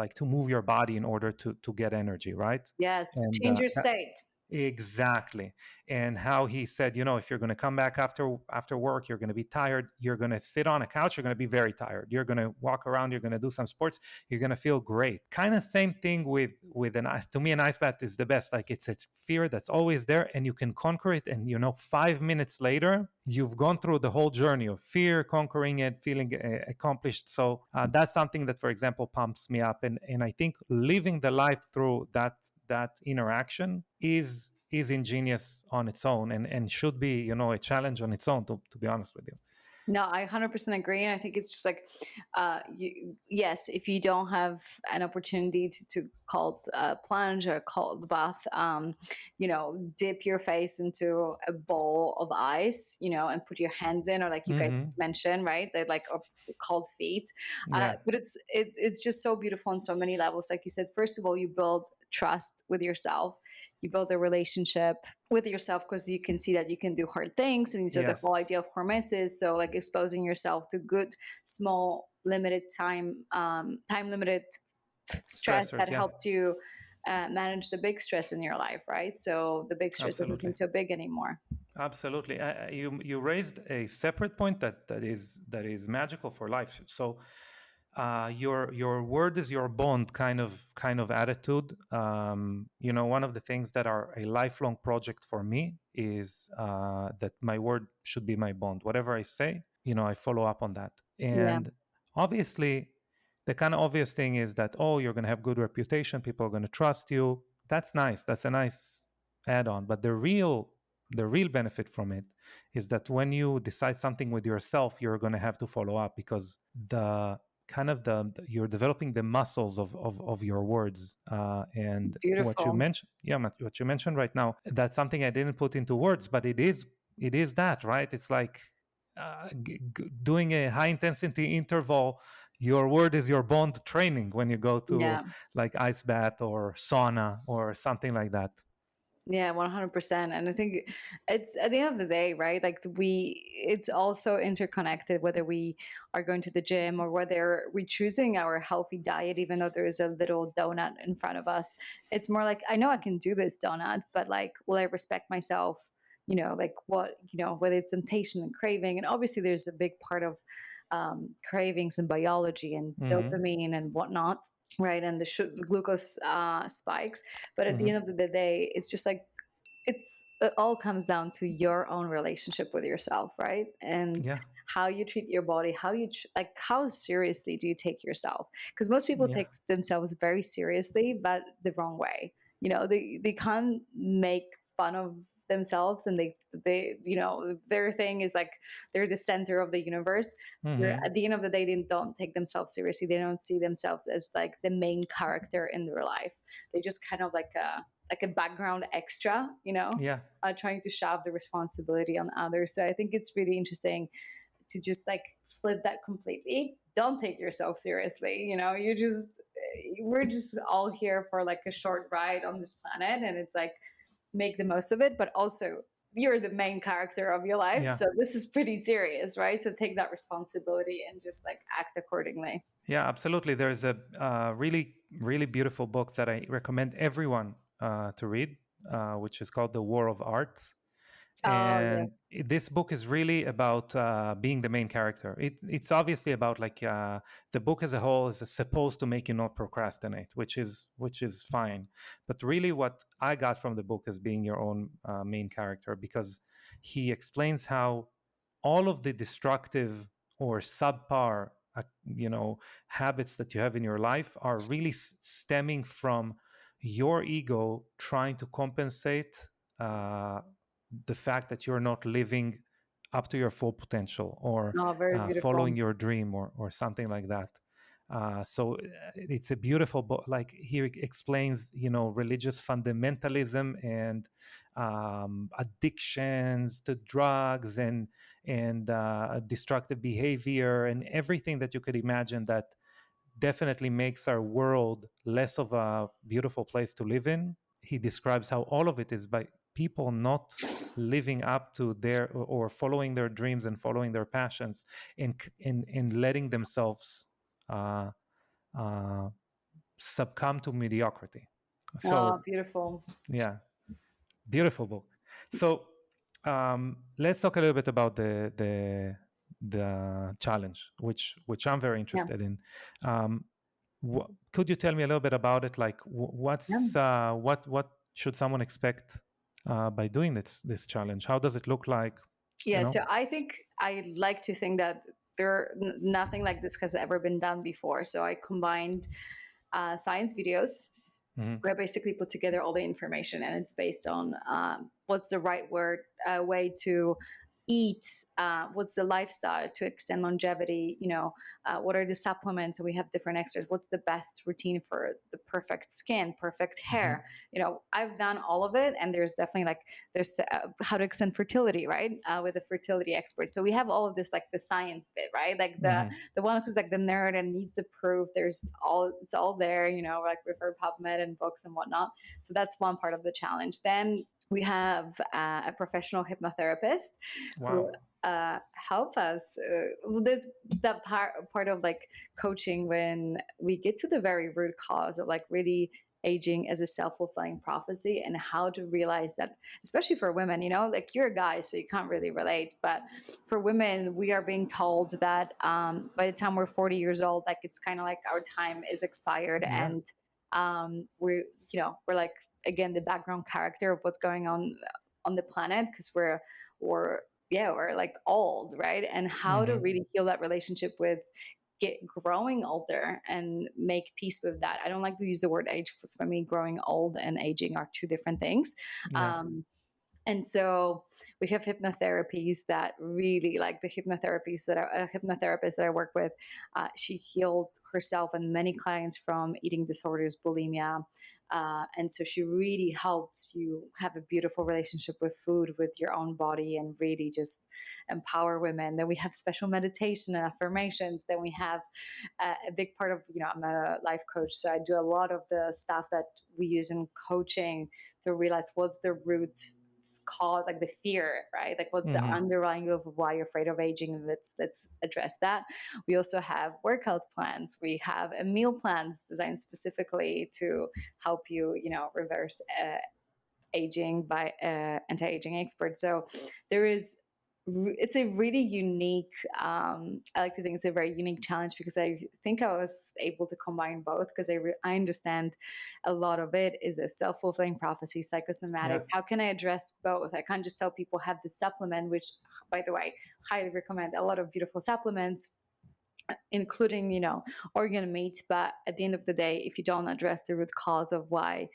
like, to move your body in order to get energy, right? yes. And Change your state. exactly. And how he said, if you're going to come back after work, you're going to be tired. You're going to sit on a couch. You're going to be very tired. You're going to walk around. You're going to do some sports. You're going to feel great. Kind of same thing with an ice. To me, an ice bath is the best. Like, it's fear that's always there, and you can conquer it. And 5 minutes later, you've gone through the whole journey of fear, conquering it, feeling accomplished. So that's something that, for example, pumps me up. And I think living the life through that interaction is ingenious on its own, and should be, a challenge on its own, to be honest with you. No, I 100% agree. And I think it's just like, yes, if you don't have an opportunity to cold plunge or cold bath, dip your face into a bowl of ice, and put your hands in, or like you guys Hmm. mentioned, right? They like cold feet. Yeah. But it's just so beautiful on so many levels. Like you said, first of all, you build trust with yourself. You build a relationship with yourself because you can see that you can do hard things, and so the whole Yes. idea of hormesis, so like exposing yourself to good, small, limited time limited stress that Stressors. Yeah. helps you manage the big stress in your life, right? So the big stress doesn't seem Absolutely. so big anymore. Absolutely. You raised a separate point that is magical for life. So your word is your bond kind of attitude. One of the things that are a lifelong project for me is that my word should be my bond. Whatever I say, I follow up on that. Yeah, And obviously, the kind of obvious thing is that, oh, you're going to have good reputation. People are going to trust you. That's nice. That's a nice add-on. But the real benefit from it is that when you decide something with yourself, you're going to have to follow up, because the kind of you're developing the muscles of your words, and what you beautiful. mentioned, yeah, what you mentioned right now, that's something I didn't put into words, but it is that, right? It's like doing a high intensity interval. Your word is your bond training when you go to Yeah. like ice bath or sauna or something like that. Yeah, 100%. And I think it's at the end of the day, right? Like it's also interconnected, whether we are going to the gym or whether we're choosing our healthy diet, even though there is a little donut in front of us. It's more like, I know I can do this donut, but like, will I respect myself? Like whether it's temptation and craving. And obviously, there's a big part of cravings and biology and Mm-hmm. dopamine and whatnot, right? And the glucose spikes. But at the Mm-hmm. end of the day, it's just like it all comes down to your own relationship with yourself, right? And Yeah. how you treat your body, like how seriously do you take yourself? Because most people Yeah. take themselves very seriously, but the wrong way. They can't make fun of themselves, and their thing is like they're the center of the universe. Where Mm-hmm. at the end of the day, they don't take themselves seriously. They don't see themselves as like the main character in their life. They just kind of like a background extra, Yeah. trying to shove the responsibility on others. So I think it's really interesting to just like flip that completely. Don't take yourself seriously. We're just all here for like a short ride on this planet, and it's like make the most of it, but also you're the main character of your life. Yeah. So this is pretty serious, right? So take that responsibility and just like act accordingly. Yeah, absolutely. There's a really, really beautiful book that I recommend everyone to read, which is called The War of Art. Oh, yeah. And this book is really about being the main character. It's obviously about like the book as a whole is supposed to make you not procrastinate, which is fine. But really, what I got from the book is being your own main character, because he explains how all of the destructive or subpar habits that you have in your life are really stemming from your ego trying to compensate uh, the fact that you're not living up to your full potential, or Oh, very beautiful. following your dream, or something like that. So it's a beautiful book. Like he explains, religious fundamentalism and addictions to drugs and destructive behavior and everything that you could imagine that definitely makes our world less of a beautiful place to live in. He describes how all of it is by people not living up to their or following their dreams and following their passions, and letting themselves uh, uh, succumb to mediocrity. Oh, So beautiful. yeah, beautiful book. So let's talk a little bit about the challenge, which I'm very Yeah. interested in. Um, could you tell me a little bit about it? Like, Yeah. what should someone expect by doing this challenge? How does it look like? You Yeah, know? so I think I like to think that nothing like this has ever been done before. So I combined science videos Mm-hmm. where I basically put together all the information, and it's based on what's the right way to eat, what's the lifestyle to extend longevity, what are the supplements, so we have different extras, what's the best routine for the perfect skin, perfect Mm-hmm. hair. I've done all of it, and there's definitely like there's how to extend fertility, right, with a fertility expert. So we have all of this, like the science bit, right, like the Mm-hmm. the one who's like the nerd and needs the proof. It's all there, like with our PubMed and books and whatnot. So that's one part of the challenge. Then we have a professional hypnotherapist who Wow. help us. There's that part of like coaching when we get to the very root cause of like really aging as a self-fulfilling prophecy, and how to realize that, especially for women, like you're a guy, so you can't really relate, but for women, we are being told that by the time we're 40 years old, like it's kind of like our time is expired, Yeah. and we're like, again, the background character of what's going on the planet, because we're yeah, we're like old, right? And how to Hmm. really heal that relationship with growing older and make peace with that. I don't like to use the word age, because for me, growing old and aging are two different things. Yeah. And so we have hypnotherapies that really, like the hypnotherapies that hypnotherapist that I work with, she healed herself and many clients from eating disorders, bulimia. And so she really helps you have a beautiful relationship with food, with your own body, and really just empower women. Then we have special meditation and affirmations. Then we have a big part of, I'm a life coach, so I do a lot of the stuff that we use in coaching to realize what's the root cause, like the fear, right? Like what's the Hmm. underlying of why you're afraid of aging, and let's address that. We also have workout plans. We have a meal plans designed specifically to help you, reverse aging by anti-aging experts. So there is, it's a really unique, I like to think it's a very unique challenge, because I think I was able to combine both, because I understand a lot of it is a self-fulfilling prophecy, Yeah. psychosomatic. How can I address both? I can't just tell people have this supplement, which, by the way, highly recommend a lot of beautiful supplements, including, organ meat. But at the end of the day, if you don't address the root cause of why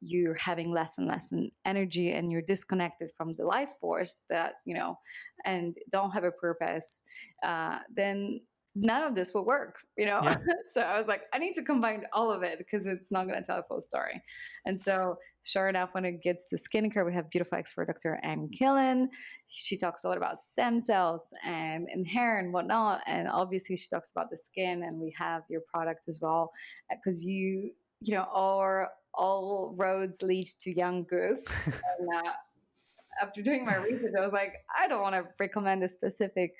you're having less and less energy, and you're disconnected from the life force that, and don't have a purpose, then none of this will work. Yeah. So I was like, I need to combine all of it, because it's not going to tell a full story. And so sure enough, when it gets to skincare, we have beautiful expert Dr. Anne Killen. She talks a lot about stem cells and hair and whatnot, and obviously she talks about the skin, and we have your product as well, because all roads lead to young goose. And after doing my research, I was like, I don't want to recommend a specific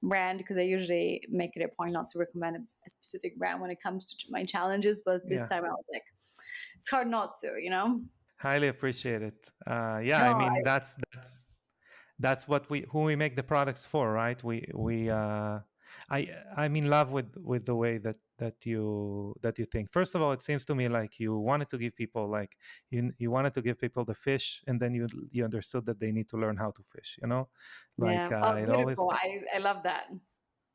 brand, because I usually make it a point not to recommend a specific brand when it comes to my challenges. But this Yeah. time I was like, it's hard not to. Highly appreciate it. Yeah, No, I mean that's what we who we make the products for, right? I'm in love with the way that you think. First of all, it seems to me like you wanted to give people, like, you wanted to give people the fish, and then you understood that they need to learn how to fish, yeah. like Oh, it always. beautiful. I love that.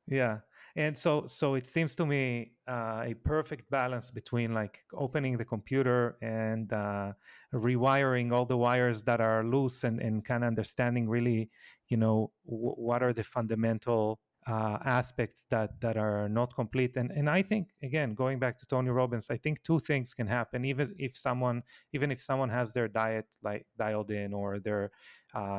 Yeah. And so it seems to me a perfect balance between, like, opening the computer and rewiring all the wires that are loose, and kind of understanding really, what are the fundamental aspects that are not complete. And I think, again, going back to Tony Robbins, I think two things can happen, even if someone has their diet like dialed in, or their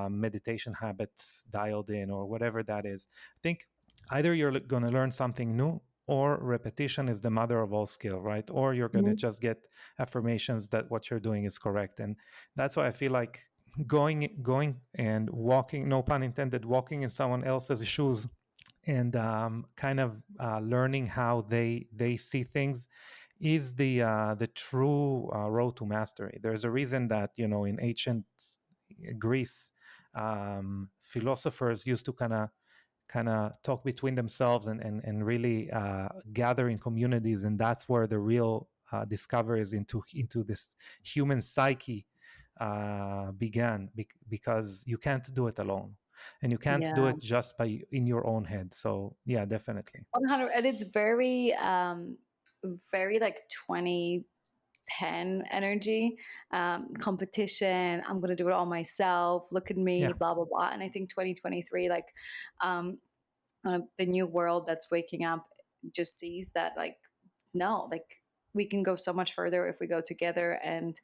meditation habits dialed in, or whatever that is. I think either you're going to learn something new, or repetition is the mother of all skill, right? Or you're going to Mhm. just get affirmations that what you're doing is correct. And that's why I feel like going and walking, no pun intended, walking in someone else's shoes, and kind of learning how they see things, is the true road to mastery. There's a reason that, in ancient Greece, philosophers used to kind of talk between themselves, and really gather in communities, and that's where the real discoveries into this human psyche began, because you can't do it alone, and you can't do Yeah. it just by in your own head. So yeah, definitely. 100. And it's very like 2010 energy, competition. I'm gonna do it all myself. Look at me, Yeah, blah blah blah. And I think 2023, like, um, the new world that's waking up, just sees that, like, no, like, we can go so much further if we go together. And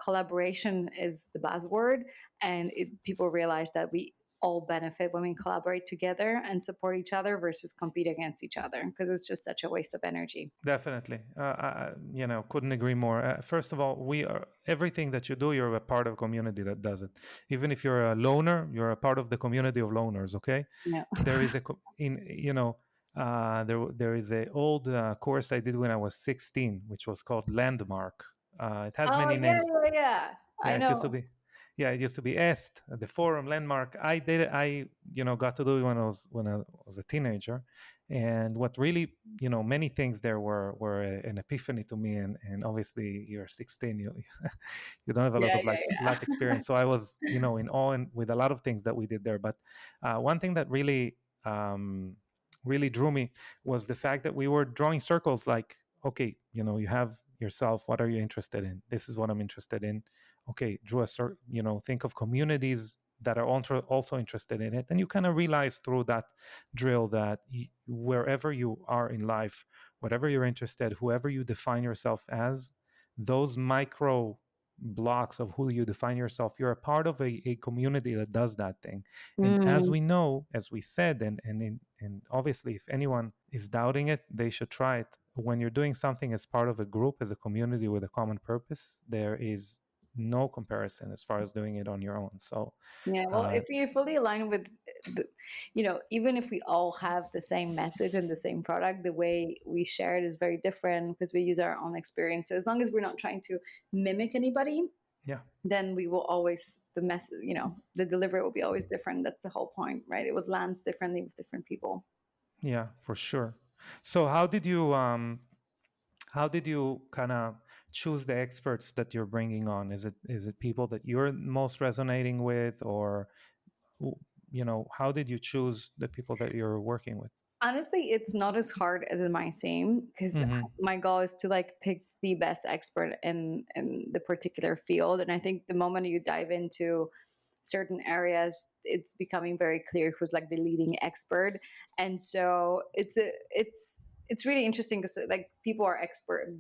collaboration is the buzzword, and people realize that we all benefit when we collaborate together and support each other versus compete against each other, because it's just such a waste of energy. definitely. Couldn't agree more. First of all, we are everything that you do. You're a part of a community that does it. Even if you're a loner, you're a part of the community of loners. Okay, Yeah. there is a co- in you know there is a old course I did when I was 16, which was called Landmark. It has Oh many yeah, names. yeah, yeah. I Yeah, it used to know. be. Yeah, it used to be EST, the forum Landmark. I did it. Got to do it when I was a teenager, and what really, many things there were an epiphany to me. And obviously, you're 16, you don't have a lot Yeah, of yeah, life experience. So I was, in awe with a lot of things that we did there. But one thing that really drew me was the fact that we were drawing circles. Like, okay, you have yourself. What are you interested in? This is what I'm interested in. Okay, draw a think of communities that are also interested in it, and you kind of realize through that drill that wherever you are in life, whatever you're interested, whoever you define yourself as, those micro blocks of who you define yourself, you're a part of a community that does that thing. yeah. And as we know, as we said, and obviously if anyone is doubting it, they should try it. When you're doing something as part of a group, as a community with a common purpose, there is no comparison as far as doing it on your own. So Yeah, well, uh, if you're fully aligned with even if we all have the same message and the same product, the way we share it is very different because we use our own experience. So as long as we're not trying to mimic anybody, yeah, then we will always, the delivery will be always different. That's the whole point, right? It would lands differently with different people. yeah, for sure. So how did you kind of choose the experts that you're bringing on? Is it people that you're most resonating with, or how did you choose the people that you're working with? Honestly, it's not as hard as it might seem because Mm-hmm. my goal is to like pick the best expert in the particular field. And I think the moment you dive into certain areas, it's becoming very clear who's like the leading expert. And so it's really interesting because like people are expert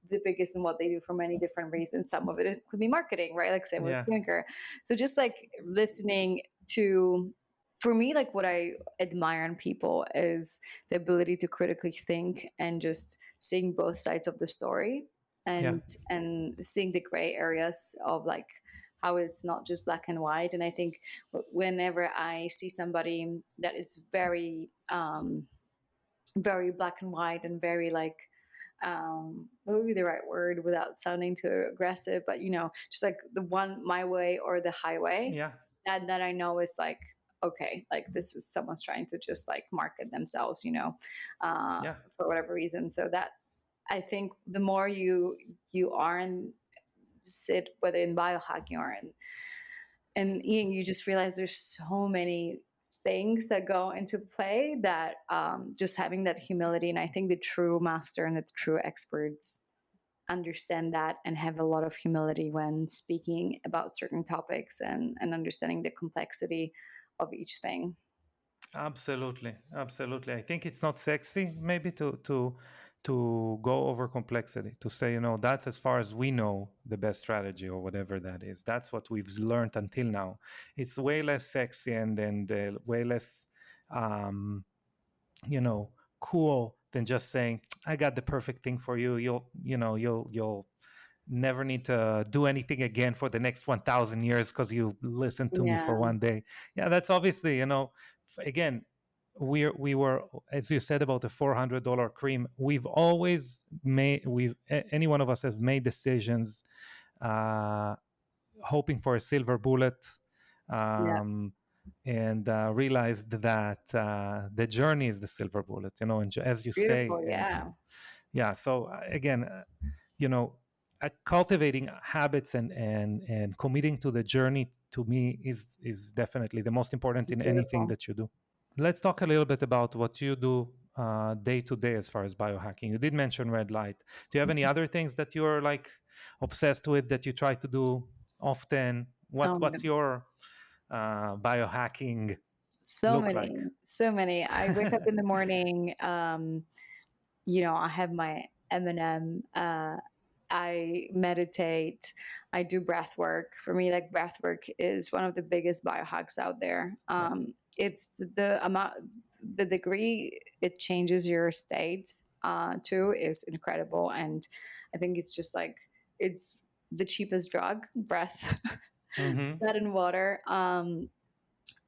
the biggest in what they do for many different reasons. Some of it could be marketing, right? Like same with Yeah, skincare. So just like listening to, for me, like what I admire in people is the ability to critically think and just seeing both sides of the story, yeah, and seeing the gray areas of like how it's not just black and white. And I think whenever I see somebody that is very very black and white and very like what would be the right word without sounding too aggressive, but just like the one my way or the highway, yeah, that I know it's like, okay, like this is someone's trying to just like market themselves, yeah, for whatever reason. So that, I think the more you are in sit, whether in biohacking or in and eating, you just realize there's so many things that go into play that just having that humility. And I think the true master and the true experts understand that and have a lot of humility when speaking about certain topics, and understanding the complexity of each thing. absolutely, absolutely. I think it's not sexy, maybe to go over complexity, to say, that's as far as we know the best strategy or whatever that is. That's what we've learned until now. It's way less sexy and way less, um, you know, cool than just saying, I got the perfect thing for you. You'll never need to do anything again for the next 1,000 years because you listened to me Yeah, for one day. Yeah, that's obviously, again, we were, as you said about the $400 cream, we've always made, any one of us has made decisions uh, hoping for a silver bullet, yeah, um, and realized that the journey is the silver bullet, and as you say, beautiful. and Yeah, yeah. So again, you know, cultivating habits and committing to the journey, to me, is definitely the most important in anything beautiful. that you do. Let's talk a little bit about what you do day to day as far as biohacking. You did mention red light. Do you have any other things that you're like obsessed with that you try to do often? Oh, What's your biohacking so look like? many, so many. I wake up in the morning. I have my M&M. I meditate. I do breath work. For me, like breath work is one of the biggest biohacks out there. Yeah. It's the amount, the degree it changes your state to is incredible, and I think it's just like it's the cheapest drug, breath, Mm-hmm. that and water.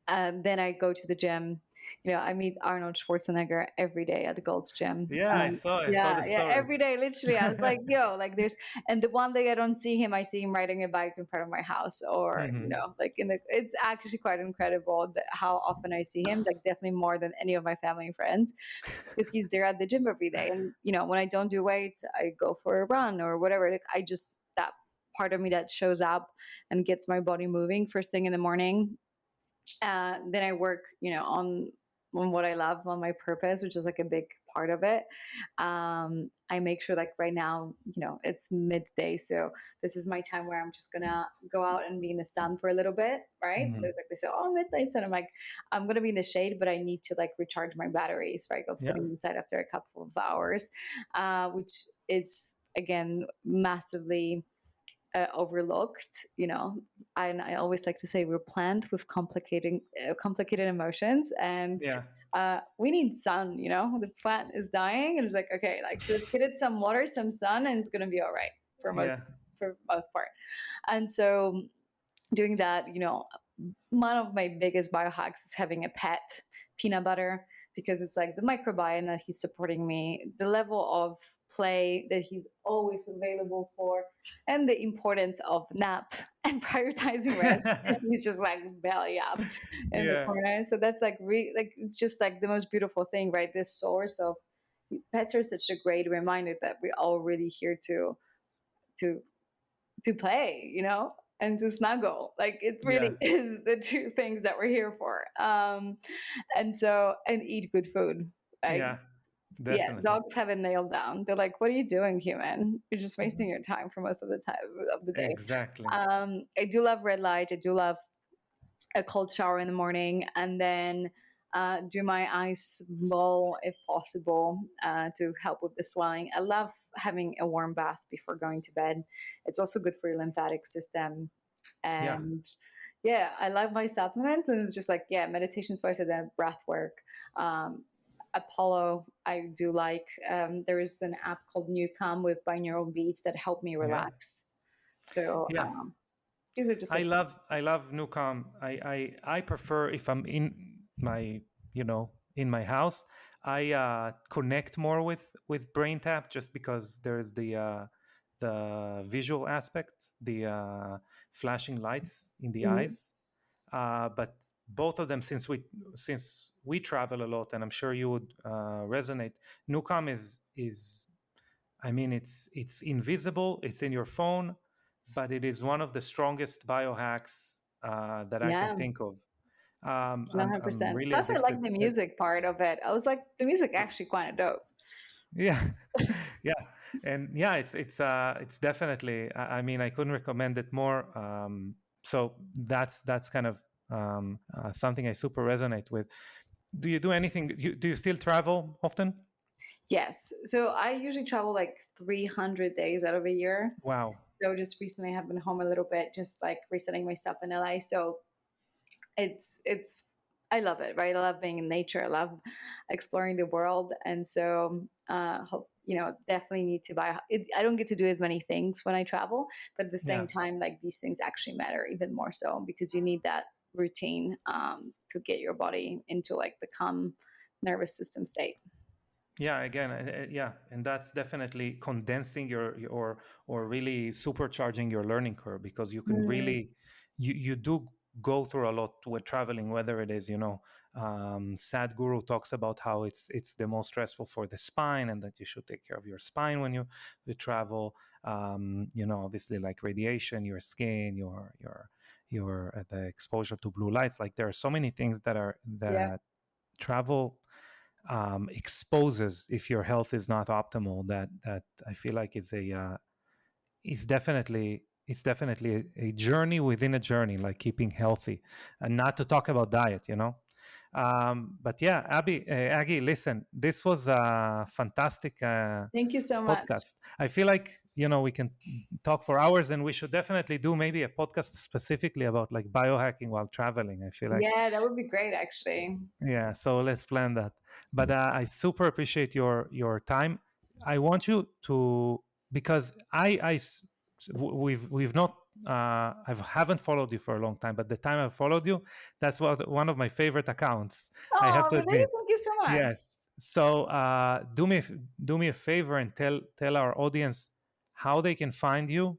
Then I go to the gym. I meet Arnold Schwarzenegger every day at the Gold's Gym. Yeah, I saw the Yeah, every stories. day, literally. I was like, yo, like there's, and the one day I don't see him, I see him riding a bike in front of my house, or Hmm. like it's actually quite incredible how often I see him. Like definitely more than any of my family and friends, because he's there at the gym every day. And when I don't do weights, I go for a run or whatever. Like, I just that part of me that shows up and gets my body moving first thing in the morning. Then I work, on what I love, on my purpose, which is like a big part of it. I make sure, like right now, it's midday, so this is my time where I'm just gonna go out and be in the sun for a little bit, right? So Hmm. it's like they say, oh, midday sun. I'm like, I'm gonna be in the shade, but I need to like recharge my batteries, right? Of Yeah, sitting inside after a couple of hours, which is again massively overlooked. I always like to say we're planned with complicated emotions, and yeah, we need sun. The plant is dying, and it's like, okay, like let's get it some water, some sun, and it's gonna be all right for most yeah, for most part. And so doing that, one of my biggest biohacks is having a pet peanut butter, because it's like the microbiome that he's supporting me, the level of play that he's always available for, and the importance of nap and prioritizing rest. He's just like belly up in the yeah, corner. So that's like like it's just like the most beautiful thing, right? This source of pets are such a great reminder that we're all really here to play, and to snuggle. Like it really yeah, is the two things that we're here for. And eat good food. Like, yeah, yeah, definitely. dogs have it nailed down. They're like, "What are you doing, human? You're just wasting your time for most of the time of the day." Exactly. I do love red light. I do love a cold shower in the morning, and then do my ice bowl if possible, to help with the swelling. I love having a warm bath before going to bed. It's also good for your lymphatic system. Yeah, And yeah, I love my supplements, and it's just like, yeah, meditation twice a day, breath work. Um, Apollo, I do like. There is an app called Newcom with binaural beats that help me yeah, relax. So yeah. these are just like, I love Nucom. I prefer if I'm in my in my house. I connect more with Brain Tap just because there's the visual aspect, the flashing lights in the mm, eyes. But both of them, since we travel a lot, and I'm sure you would resonate. Nucom is I mean, it's invisible. It's in your phone, but it is one of the strongest biohacks that I can yeah. think of. I'm 100%. really Plus, I like addicted. the music part of it. I was like, the music actually kind of dope. Yeah, yeah, and yeah, it's definitely. I mean, I couldn't recommend it more. So that's kind of something I super resonate with. Do you do anything? Do you still travel often? Yes. So I usually travel like 300 days out of a year. Wow. So just recently I have been home a little bit, just like resetting my stuff in LA. So it's I love it, right? I love being in nature. I love exploring the world. And so hope, definitely need to buy it. I don't get to do as many things when I travel, but at the Yeah. same time, like these things actually matter even more so, because you need that routine to get your body into like the calm nervous system state. Yeah, again, yeah, and that's definitely condensing or really supercharging your learning curve, because you can Mm, really you do go through a lot with traveling, whether it is Sadhguru talks about how it's the most stressful for the spine, and that you should take care of your spine when you travel. Obviously, like radiation, your skin, your the exposure to blue lights. Like there are so many things yeah. that travel exposes if your health is not optimal. That I feel like is definitely a journey within a journey, like keeping healthy, and not to talk about diet. But yeah, Aggie, listen, this was a fantastic Thank you so much. podcast. I feel like we can talk for hours, and we should definitely do maybe a podcast specifically about like biohacking while traveling. I feel like, Yeah, that would be great actually. yeah, so let's plan that. But I super appreciate your time. I want you to, because we've not I haven't followed you for a long time, but the time I followed you, that's one of my favorite accounts. I have Oh, to really? admit. Thank you so much. Yes. So do me a favor and tell our audience how they can find you,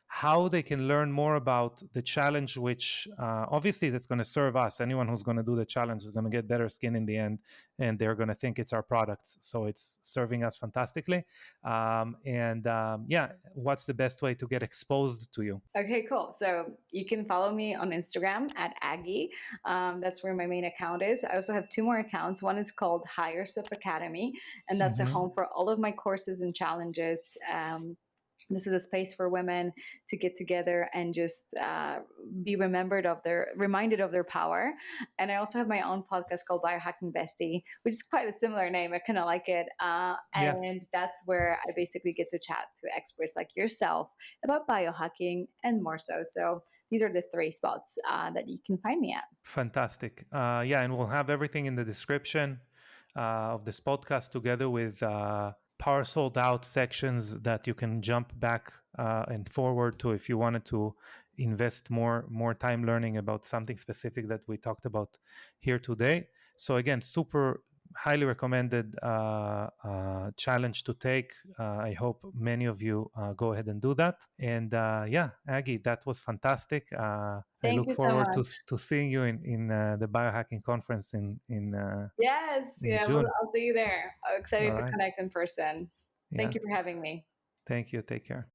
how they can learn more about the challenge, which obviously that's going to serve us. Anyone who's going to do the challenge is going to get better skin in the end, and they're going to think it's our products. So it's serving us fantastically. Yeah, what's the best way to get exposed to you? Okay, cool. So you can follow me on Instagram at Aggie. That's where my main account is. I also have two more accounts. One is called Higher Self Academy, and that's a Mm-hmm. home for all of my courses and challenges. This is a space for women to get together and just be reminded of their power. And I also have my own podcast called Biohacking Bestie, which is quite a similar name. I kind of like it. Yeah. And that's where I basically get to chat to experts like yourself about biohacking and more so. So these are the three spots that you can find me at. Fantastic. Yeah, and we'll have everything in the description of this podcast together with parceled out sections that you can jump back and forward to if you wanted to invest more time learning about something specific that we talked about here today. So again, super highly recommended challenge to take. I hope many of you go ahead and do that. And yeah, Aggie, that was fantastic. I Thank look you so forward much. to seeing you in the biohacking conference Yes, in yeah, June. I'll see you there. I'm All excited to right. connect in person. Yeah. Thank you for having me. Thank you. Take care.